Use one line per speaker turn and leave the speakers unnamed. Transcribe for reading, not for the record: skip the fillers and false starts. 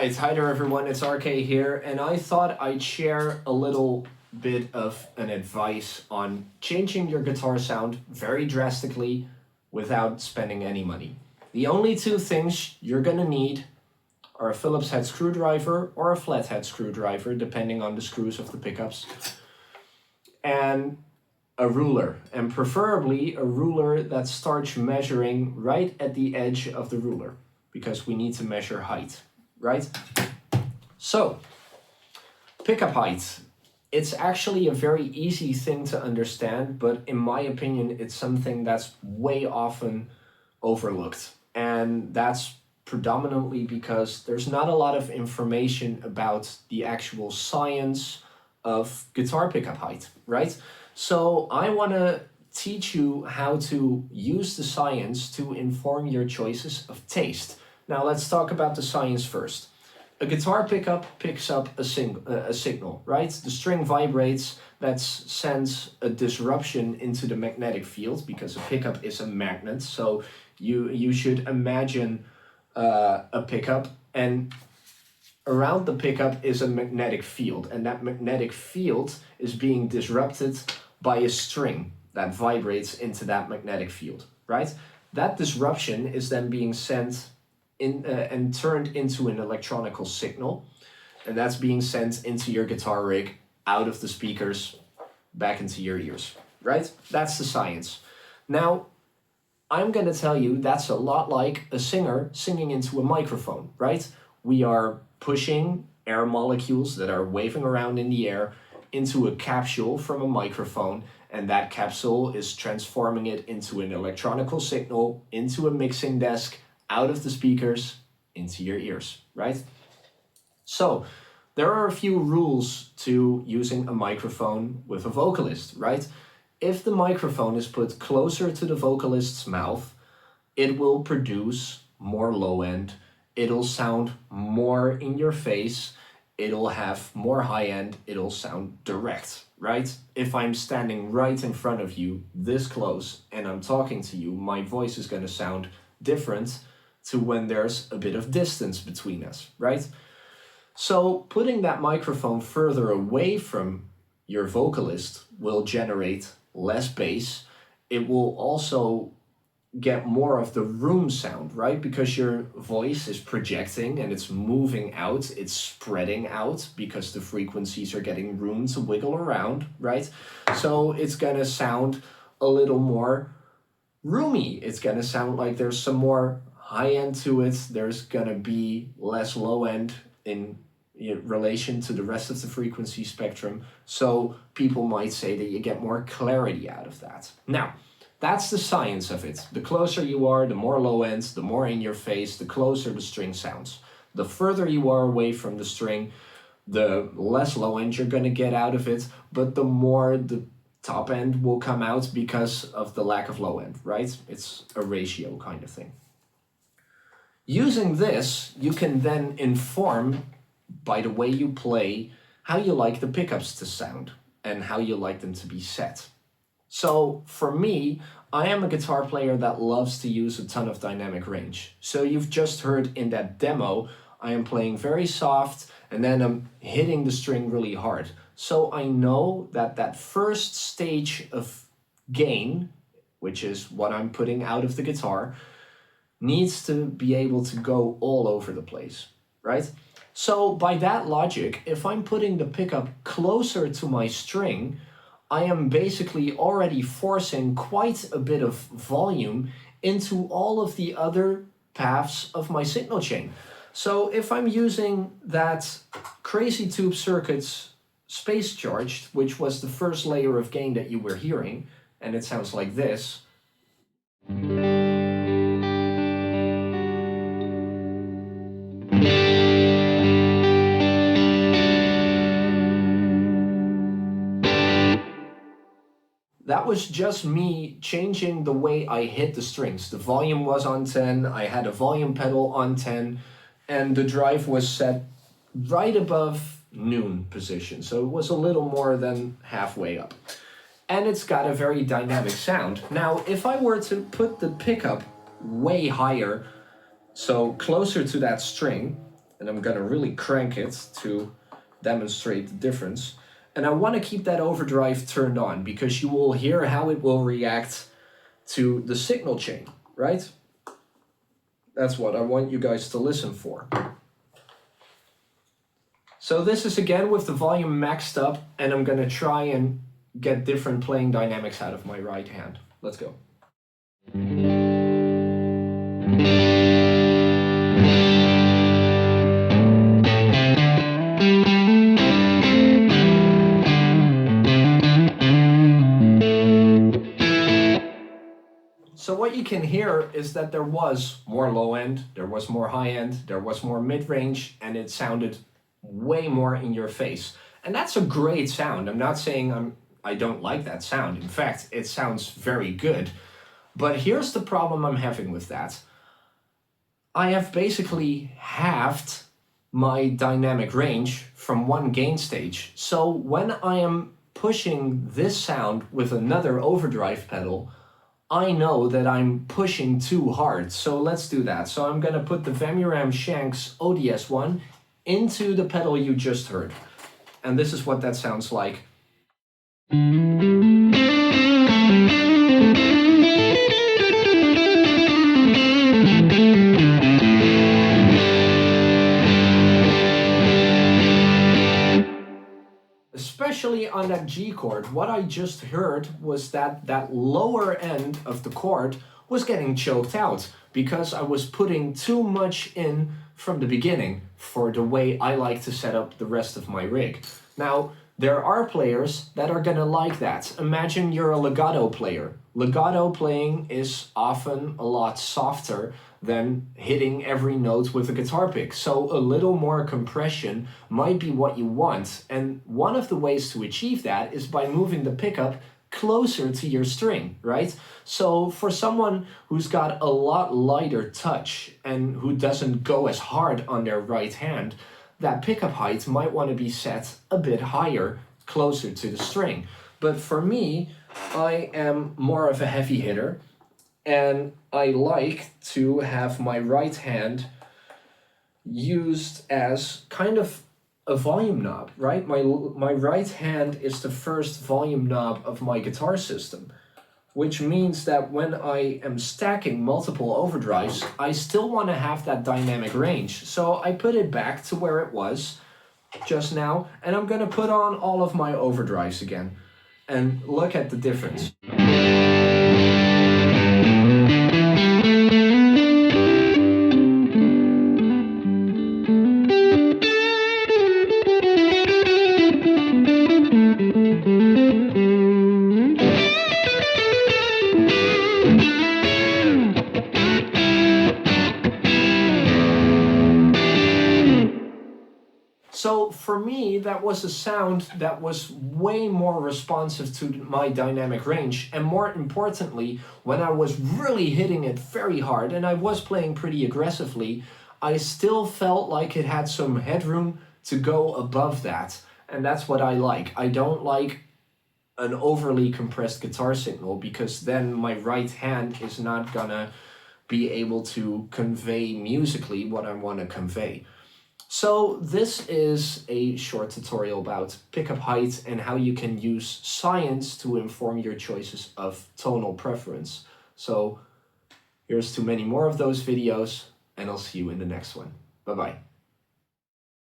Alright, hi there everyone, it's RK here, and I thought I'd share a little bit of an advice on changing your guitar sound very drastically without spending any money. The only two things you're gonna need are a Phillips head screwdriver or a flathead screwdriver, depending on the screws of the pickups, and a ruler, and preferably a ruler that starts measuring right at the edge of the ruler, because we need to measure height, right? So, pickup height. It's actually a very easy thing to understand, but in my opinion, it's something that's way often overlooked. And that's predominantly because there's not a lot of information about the actual science of guitar pickup height, right? So I want to teach you how to use the science to inform your choices of taste. Now let's talk about the science first. A guitar pickup picks up a signal, right? The string vibrates, that sends a disruption into the magnetic field, because a pickup is a magnet. So you should imagine a pickup, and around the pickup is a magnetic field, and that magnetic field is being disrupted by a string that vibrates into that magnetic field, right? That disruption is then being sent in and turned into an electronical signal, and that's being sent into your guitar rig, out of the speakers, back into your ears, right? That's the science. Now, I'm gonna tell you that's a lot like a singer singing into a microphone, right? We are pushing air molecules that are waving around in the air into a capsule from a microphone, and that capsule is transforming it into an electronical signal, into a mixing desk, out of the speakers, into your ears, right? So, there are a few rules to using a microphone with a vocalist, right? If the microphone is put closer to the vocalist's mouth, it will produce more low end, it'll sound more in your face, it'll have more high end, it'll sound direct, right? If I'm standing right in front of you, this close, and I'm talking to you, my voice is gonna sound different to when there's a bit of distance between us, right? So putting that microphone further away from your vocalist will generate less bass. It will also get more of the room sound, right? Because your voice is projecting and it's moving out, it's spreading out because the frequencies are getting room to wiggle around, right? So it's gonna sound a little more roomy. It's gonna sound like there's some more high end to it. There's gonna be less low end in relation to the rest of the frequency spectrum. So people might say that you get more clarity out of that. Now, that's the science of it. The closer you are, the more low end, the more in your face, the closer the string sounds. The further you are away from the string, the less low end you're gonna get out of it, but the more the top end will come out because of the lack of low end, right? It's a ratio kind of thing. Using this, you can then inform, by the way you play, how you like the pickups to sound and how you like them to be set. So for me, I am a guitar player that loves to use a ton of dynamic range. So you've just heard in that demo, I am playing very soft and then I'm hitting the string really hard. So I know that that first stage of gain, which is what I'm putting out of the guitar, needs to be able to go all over the place, right? So by that logic, if I'm putting the pickup closer to my string, I am basically already forcing quite a bit of volume into all of the other paths of my signal chain. So if I'm using that Crazy Tube Circuits Space Charged, which was the first layer of gain that you were hearing, and it sounds like this. That was just me changing the way I hit the strings. The volume was on 10, I had a volume pedal on 10, and the drive was set right above noon position. So it was a little more than halfway up. And it's got a very dynamic sound. Now, if I were to put the pickup way higher, so closer to that string, and I'm gonna really crank it to demonstrate the difference. And I want to keep that overdrive turned on because you will hear how it will react to the signal chain, right? That's what I want you guys to listen for. So this is again with the volume maxed up, and I'm gonna try and get different playing dynamics out of my right hand. Let's go. So what you can hear is that there was more low end, there was more high end, there was more mid-range, and it sounded way more in your face. And that's a great sound. I'm not saying I don't like that sound. In fact, it sounds very good. But here's the problem I'm having with that. I have basically halved my dynamic range from one gain stage. So when I am pushing this sound with another overdrive pedal, I know that I'm pushing too hard. So let's do that. So I'm gonna put the Vemuram Shanks ODS1 into the pedal you just heard. And this is what that sounds like. Especially on that G chord, what I just heard was that that lower end of the chord was getting choked out because I was putting too much in from the beginning for the way I like to set up the rest of my rig. Now, there are players that are gonna like that. Imagine you're a legato player. Legato playing is often a lot softer than hitting every note with a guitar pick. So a little more compression might be what you want. And one of the ways to achieve that is by moving the pickup closer to your string, right? So for someone who's got a lot lighter touch and who doesn't go as hard on their right hand, that pickup height might want to be set a bit higher, closer to the string. But for me, I am more of a heavy hitter, and I like to have my right hand used as kind of a volume knob, right? My right hand is the first volume knob of my guitar system, which means that when I am stacking multiple overdrives, I still want to have that dynamic range. So I put it back to where it was just now, and I'm going to put on all of my overdrives again and look at the difference. So for me, that was a sound that was way more responsive to my dynamic range. And more importantly, when I was really hitting it very hard and I was playing pretty aggressively, I still felt like it had some headroom to go above that. And that's what I like. I don't like an overly compressed guitar signal because then my right hand is not gonna be able to convey musically what I want to convey. So this is a short tutorial about pickup height and how you can use science to inform your choices of tonal preference. So here's to many more of those videos, and I'll see you in the next one. Bye-bye.